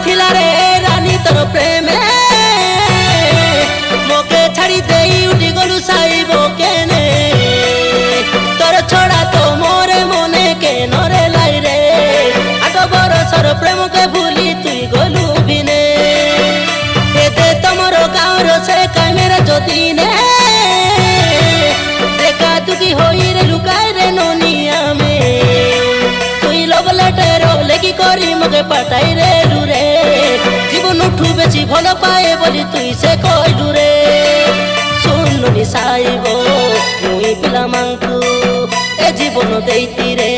ଥିଲା রে ରାନୀ ତୋର ପ୍ରେମେ ମୋକେ ଛାଡ଼ି ଦେଇ ଉଠି ଗଲୁ ସାଇବ କେନେ ତୋର ଛଡ଼ା ତ ମୋରେ ମନେ କେନରେ লাই রে ଆଗ ବରସର ପ୍ରେମକେ ଭୁଲି ତୁଇ ଗଲୁ ବିନେ ଏତେ ତମର ଗାଁର ସେ କାମେରା ଯଦି ନେ ଦେଖା ତୁକି ହୋଇ ରେ ଲୁକାଇ ରେ ନନିଆ ମେ তুই লভ লেটার লেখি করি মকে পাঠাই রে লুরে জীবনঠু বেশি ভাল পায়ে বলি তুই সে কইলু রে শুনুনি সাইব মুই পিলা মাংকু এ জীবন দেইতি রে